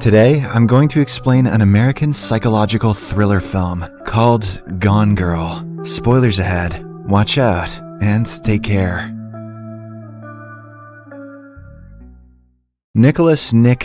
Today, I'm going to explain an American psychological thriller film called Gone Girl. Spoilers ahead, watch out, and take care. Nick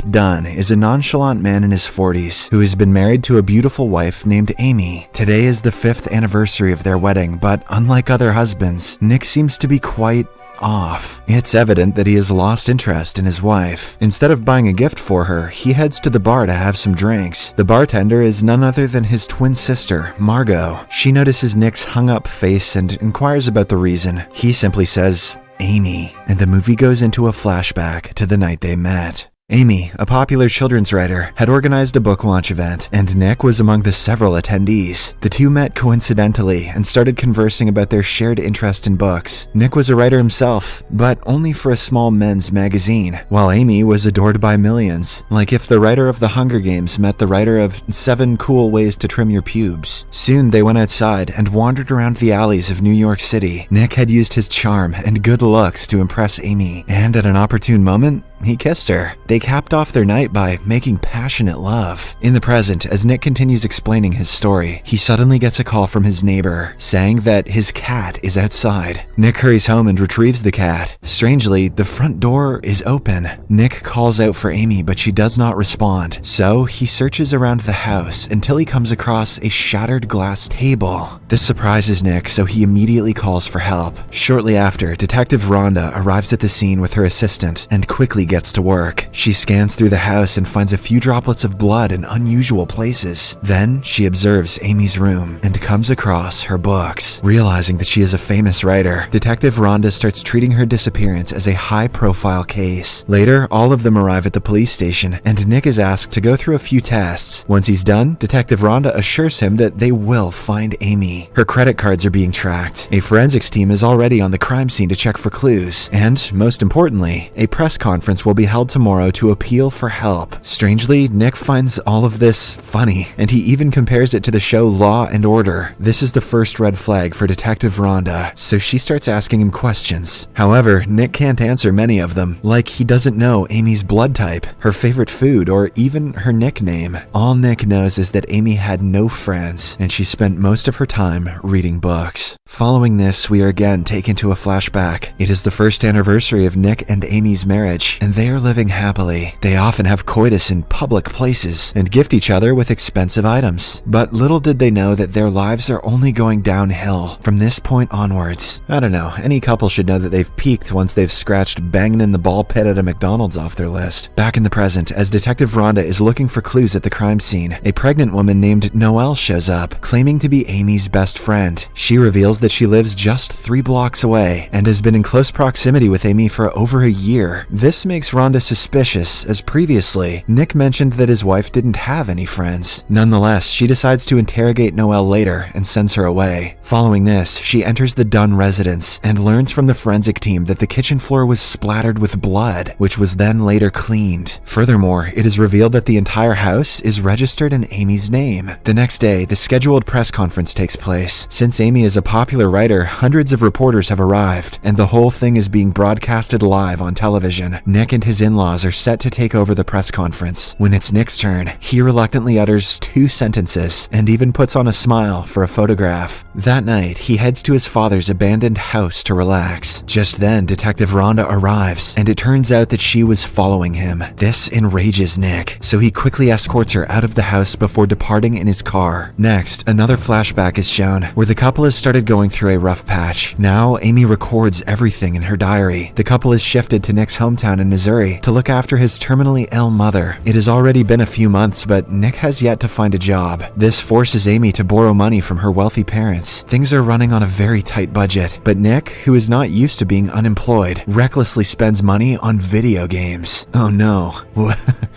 Dunne is a nonchalant man in his 40s who has been married to a beautiful wife named Amy. Today is the 5th anniversary of their wedding, but unlike other husbands, Nick seems to be quite off. It's evident that he has lost interest in his wife. Instead of buying a gift for her, he heads to the bar to have some drinks. The bartender is none other than his twin sister, Margot. She notices Nick's hung-up face and inquires about the reason. He simply says, "Amy," and the movie goes into a flashback to the night they met. Amy, a popular children's writer, had organized a book launch event, and Nick was among the several attendees. The two met coincidentally and started conversing about their shared interest in books. Nick was a writer himself, but only for a small men's magazine, while Amy was adored by millions. Like if the writer of The Hunger Games met the writer of 7 Cool Ways to Trim Your Pubes. Soon they went outside and wandered around the alleys of New York City. Nick had used his charm and good looks to impress Amy, and at an opportune moment, he kissed her. They capped off their night by making passionate love. In the present, as Nick continues explaining his story, he suddenly gets a call from his neighbor, saying that his cat is outside. Nick hurries home and retrieves the cat. Strangely, the front door is open. Nick calls out for Amy, but she does not respond. So he searches around the house until he comes across a shattered glass table. This surprises Nick, so he immediately calls for help. Shortly after, Detective Rhonda arrives at the scene with her assistant and quickly gets to work. She scans through the house and finds a few droplets of blood in unusual places. Then she observes Amy's room and comes across her books. Realizing that she is a famous writer, Detective Rhonda starts treating her disappearance as a high-profile case. Later, all of them arrive at the police station, and Nick is asked to go through a few tests. Once he's done, Detective Rhonda assures him that they will find Amy. Her credit cards are being tracked. A forensics team is already on the crime scene to check for clues. And, most importantly, a press conference will be held tomorrow to appeal for help. Strangely, Nick finds all of this funny, and he even compares it to the show Law and Order. This is the first red flag for Detective Rhonda, so she starts asking him questions. However, Nick can't answer many of them, like he doesn't know Amy's blood type, her favorite food, or even her nickname. All Nick knows is that Amy had no friends, and she spent most of her time reading books. Following this, we are again taken to a flashback. It is the 1st anniversary of Nick and Amy's marriage, and they are living happily. They often have coitus in public places and gift each other with expensive items. But little did they know that their lives are only going downhill from this point onwards. I don't know, any couple should know that they've peaked once they've scratched banging in the ball pit at a McDonald's off their list. Back in the present, as Detective Rhonda is looking for clues at the crime scene, a pregnant woman named Noelle shows up, claiming to be Amy's best friend. She reveals that she lives just 3 blocks away and has been in close proximity with Amy for over a year. This makes Rhonda suspicious, as previously, Nick mentioned that his wife didn't have any friends. Nonetheless, she decides to interrogate Noelle later and sends her away. Following this, she enters the Dunne residence and learns from the forensic team that the kitchen floor was splattered with blood, which was then later cleaned. Furthermore, it is revealed that the entire house is registered in Amy's name. The next day, the scheduled press conference takes place. Since Amy is a popular writer, hundreds of reporters have arrived, and the whole thing is being broadcasted live on television. Nick and his in-laws are set to take over the press conference. When it's Nick's turn, he reluctantly utters 2 sentences and even puts on a smile for a photograph. That night, he heads to his father's abandoned house to relax. Just then, Detective Rhonda arrives, and it turns out that she was following him. This enrages Nick, so he quickly escorts her out of the house before departing in his car. Next, another flashback is shown, where the couple has started going through a rough patch. Now, Amy records everything in her diary. The couple is shifted to Nick's hometown in Missouri to look after his terminally ill mother. It has already been a few months, but Nick has yet to find a job. This forces Amy to borrow money from her wealthy parents. Things are running on a very tight budget, but Nick, who is not used to being unemployed, recklessly spends money on video games. Oh no.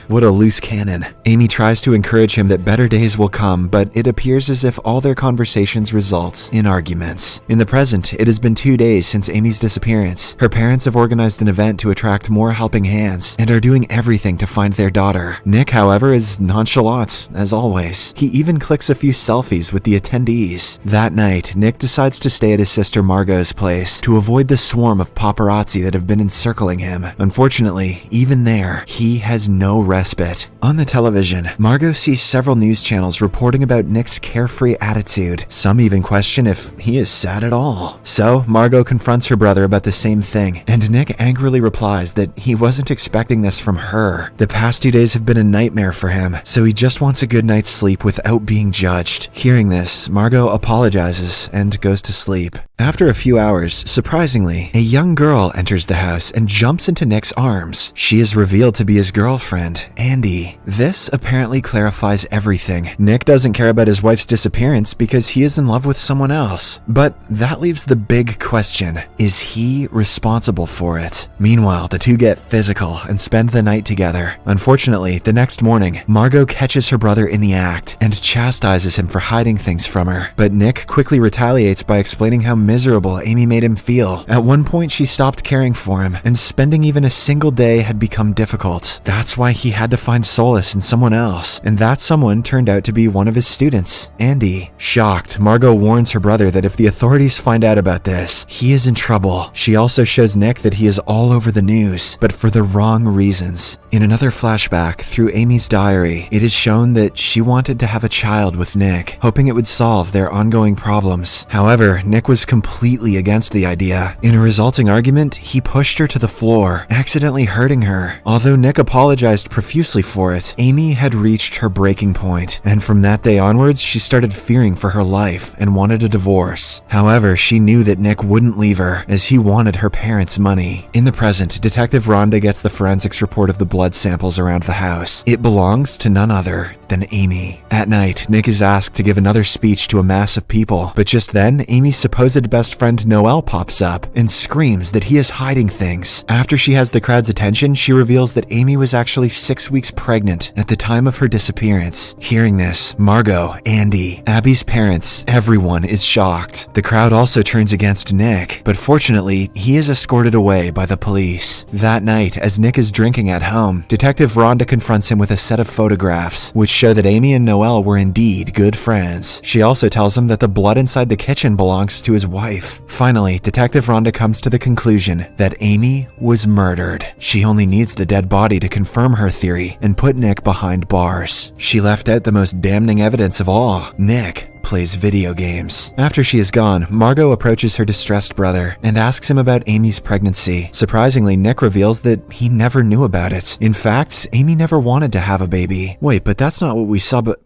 What a loose cannon. Amy tries to encourage him that better days will come, but it appears as if all their conversations results in arguments. In the present, it has been 2 days since Amy's disappearance. Her parents have organized an event to attract more helping hands and are doing everything to find their daughter. Nick, however, is nonchalant, as always. He even clicks a few selfies with the attendees. That night, Nick decides to stay at his sister Margot's place to avoid the swarm of paparazzi that have been encircling him. Unfortunately, even there, he has no respite. On the television, Margot sees several news channels reporting about Nick's carefree attitude. Some even question if he is sad at all. So, Margot confronts her brother about the same thing, and Nick angrily replies that he wasn't expecting this from her. The past 2 days have been a nightmare for him, so he just wants a good night's sleep without being judged. Hearing this, Margot apologizes and goes to sleep. After a few hours, surprisingly, a young girl enters the house and jumps into Nick's arms. She is revealed to be his girlfriend, Andy. This apparently clarifies everything. Nick doesn't care about his wife's disappearance because he is in love with someone else. But that leaves the big question: is he responsible for it? Meanwhile, the two get physical and spend the night together. Unfortunately, the next morning, Margot catches her brother in the act and chastises him for hiding things from her. But Nick quickly retaliates by explaining how miserable Amy made him feel. At one point, she stopped caring for him, and spending even a single day had become difficult. That's why he had to find solace in someone else, and that someone turned out to be one of his students, Andy. Shocked, Margot warns her brother that if the authorities find out about this, he is in trouble. She also shows Nick that he is all over the news, but for the wrong reasons. In another flashback, through Amy's diary, it is shown that she wanted to have a child with Nick, hoping it would solve their ongoing problems. However, Nick was completely against the idea. In a resulting argument, he pushed her to the floor, accidentally hurting her. Although Nick apologized profusely for it, Amy had reached her breaking point, and from that day onwards, she started fearing for her life and wanted a divorce. However, she knew that Nick wouldn't leave her, as he wanted her parents' money. In the present, Detective Rhonda gets the forensics report of the blood samples around the house. It belongs to none other than Amy. At night, Nick is asked to give another speech to a mass of people, but just then, Amy's supposed best friend Noelle pops up and screams that he is hiding things. After she has the crowd's attention, she reveals that Amy was actually 6 weeks pregnant at the time of her disappearance. Hearing this, Margot, Andy, Abby's parents, everyone is shocked. The crowd also turns against Nick, but fortunately, he is escorted away by the police. That night, as Nick is drinking at home, Detective Rhonda confronts him with a set of photographs, which show that Amy and Noelle were indeed good friends. She also tells him that the blood inside the kitchen belongs to his wife. Finally, Detective Rhonda comes to the conclusion that Amy was murdered. She only needs the dead body to confirm her theory and put Nick behind bars. She left out the most damning evidence of all: Nick plays video games. After she is gone, Margot approaches her distressed brother and asks him about Amy's pregnancy. Surprisingly, Nick reveals that he never knew about it. In fact, Amy never wanted to have a baby. Wait, but that's not what we saw, but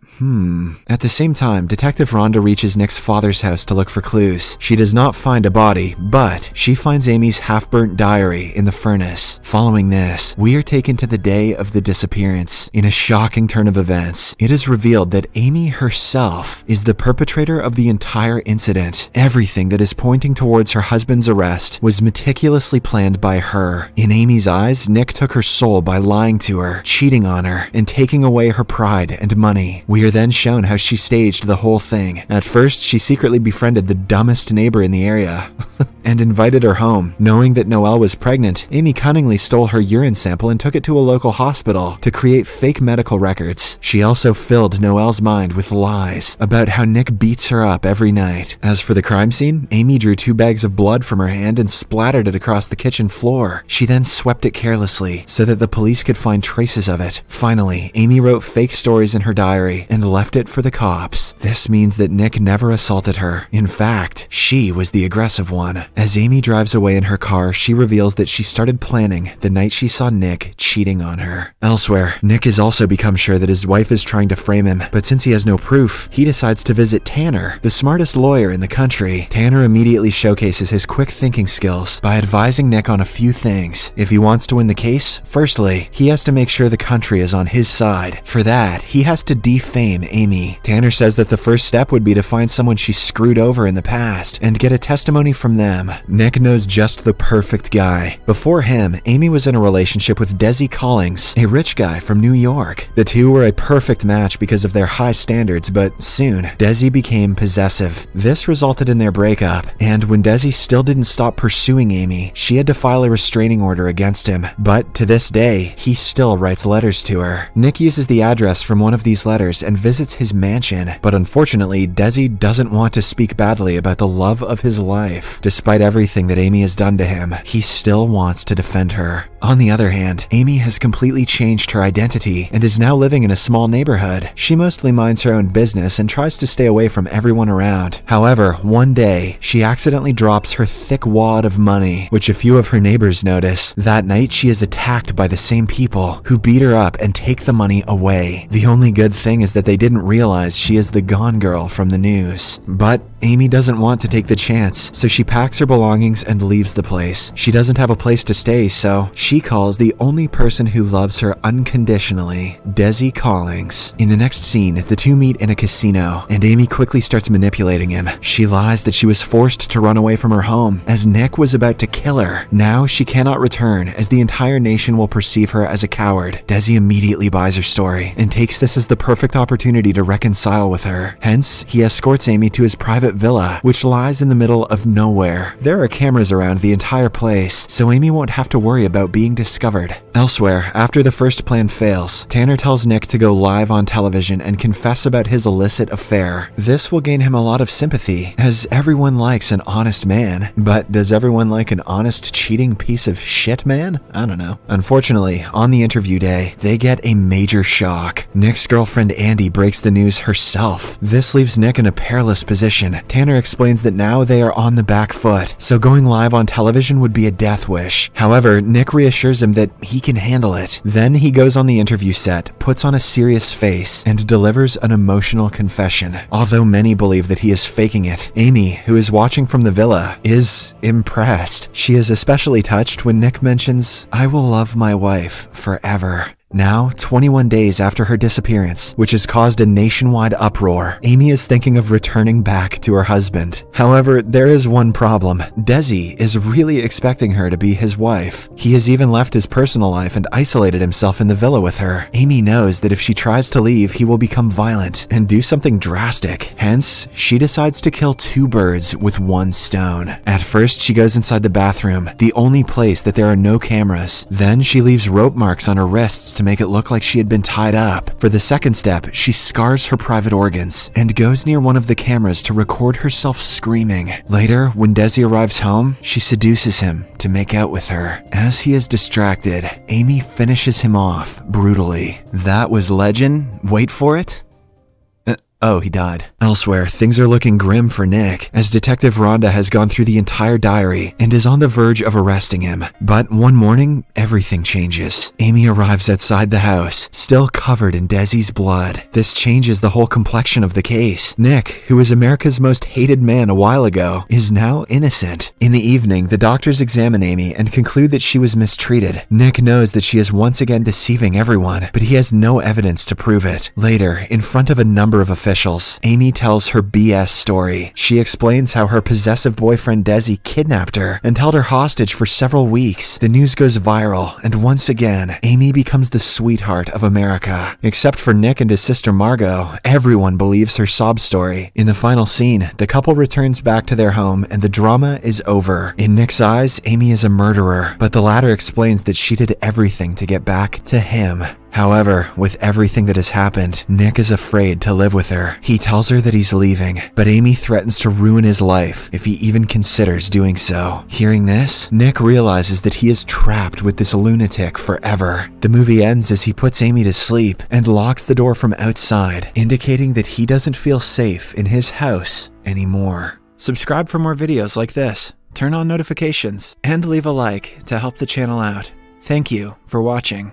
At the same time, Detective Rhonda reaches Nick's father's house to look for clues. She does not find a body, but she finds Amy's half-burnt diary in the furnace. Following this, we are taken to the day of the disappearance. In a shocking turn of events, it is revealed that Amy herself is the perpetrator of the entire incident. Everything that is pointing towards her husband's arrest was meticulously planned by her. In Amy's eyes, Nick took her soul by lying to her, cheating on her, and taking away her pride and money. We are then shown how she staged the whole thing. At first, she secretly befriended the dumbest neighbor in the area and invited her home. Knowing that Noelle was pregnant, Amy cunningly stole her urine sample and took it to a local hospital to create fake medical records. She also filled Noelle's mind with lies about how Nick beats her up every night. As for the crime scene, Amy drew 2 bags of blood from her hand and splattered it across the kitchen floor. She then swept it carelessly so that the police could find traces of it. Finally, Amy wrote fake stories in her diary and left it for the cops. This means that Nick never assaulted her. In fact, she was the aggressive one. As Amy drives away in her car, she reveals that she started planning the night she saw Nick cheating on her. Elsewhere, Nick has also become sure that his wife is trying to frame him, but since he has no proof, he decides to visit Tanner, the smartest lawyer in the country. Tanner immediately showcases his quick thinking skills by advising Nick on a few things. If he wants to win the case, firstly, he has to make sure the country is on his side. For that, he has to defame Amy. Tanner says that the first step would be to find someone she screwed over in the past and get a testimony from them. Nick knows just the perfect guy. Before him, Amy was in a relationship with Desi Collings, a rich guy from New York. The two were a perfect match because of their high standards, but soon, Desi became possessive. This resulted in their breakup, and when Desi still didn't stop pursuing Amy, she had to file a restraining order against him. But to this day, he still writes letters to her. Nick uses the address from one of these letters and and visits his mansion, but unfortunately, Desi doesn't want to speak badly about the love of his life. Despite everything that Amy has done to him, he still wants to defend her. On the other hand, Amy has completely changed her identity and is now living in a small neighborhood. She mostly minds her own business and tries to stay away from everyone around. However, one day, she accidentally drops her thick wad of money, which a few of her neighbors notice. That night, she is attacked by the same people who beat her up and take the money away. The only good thing is that they didn't realize she is the Gone Girl from the news. But Amy doesn't want to take the chance, so she packs her belongings and leaves the place. She doesn't have a place to stay, so she calls the only person who loves her unconditionally, Desi Collings. In the next scene, the two meet in a casino, and Amy quickly starts manipulating him. She lies that she was forced to run away from her home, as Nick was about to kill her. Now she cannot return, as the entire nation will perceive her as a coward. Desi immediately buys her story, and takes this as the perfect opportunity to reconcile with her. Hence, he escorts Amy to his private villa, which lies in the middle of nowhere. There are cameras around the entire place, so Amy won't have to worry about being discovered. Elsewhere, after the first plan fails, Tanner tells Nick to go live on television and confess about his illicit affair. This will gain him a lot of sympathy, as everyone likes an honest man. But does everyone like an honest, cheating piece of shit man? I don't know. Unfortunately, on the interview day, they get a major shock. Nick's girlfriend Andy breaks the news herself. This leaves Nick in a perilous position. Tanner explains that now they are on the back foot, so going live on television would be a death wish. However, Nick reassures him that he can handle it. Then he goes on the interview set, puts on a serious face, and delivers an emotional confession. Although many believe that he is faking it, Amy, who is watching from the villa, is impressed. She is especially touched when Nick mentions, "I will love my wife forever." Now, 21 days after her disappearance, which has caused a nationwide uproar, Amy is thinking of returning back to her husband. However, there is one problem. Desi is really expecting her to be his wife. He has even left his personal life and isolated himself in the villa with her. Amy knows that if she tries to leave, he will become violent and do something drastic. Hence, she decides to kill two birds with one stone. At first, she goes inside the bathroom, the only place that there are no cameras. Then she leaves rope marks on her wrists to make it look like she had been tied up. For the second step, she scars her private organs and goes near one of the cameras to record herself screaming. Later, when Desi arrives home, she seduces him to make out with her. As he is distracted, Amy finishes him off brutally. That was legend. Wait for it. Oh, he died. Elsewhere, things are looking grim for Nick, as Detective Rhonda has gone through the entire diary and is on the verge of arresting him. But one morning, everything changes. Amy arrives outside the house, still covered in Desi's blood. This changes the whole complexion of the case. Nick, who was America's most hated man a while ago, is now innocent. In the evening, the doctors examine Amy and conclude that she was mistreated. Nick knows that she is once again deceiving everyone, but he has no evidence to prove it. Later, in front of a number of officials, Amy tells her BS story. She explains how her possessive boyfriend Desi kidnapped her and held her hostage for several weeks. The news goes viral, and once again, Amy becomes the sweetheart of America. Except for Nick and his sister Margot, everyone believes her sob story. In the final scene, the couple returns back to their home and the drama is over. In Nick's eyes, Amy is a murderer, but the latter explains that she did everything to get back to him. However, with everything that has happened, Nick is afraid to live with her. He tells her that he's leaving, but Amy threatens to ruin his life if he even considers doing so. Hearing this, Nick realizes that he is trapped with this lunatic forever. The movie ends as he puts Amy to sleep and locks the door from outside, indicating that he doesn't feel safe in his house anymore. Subscribe for more videos like this, turn on notifications, and leave a like to help the channel out. Thank you for watching.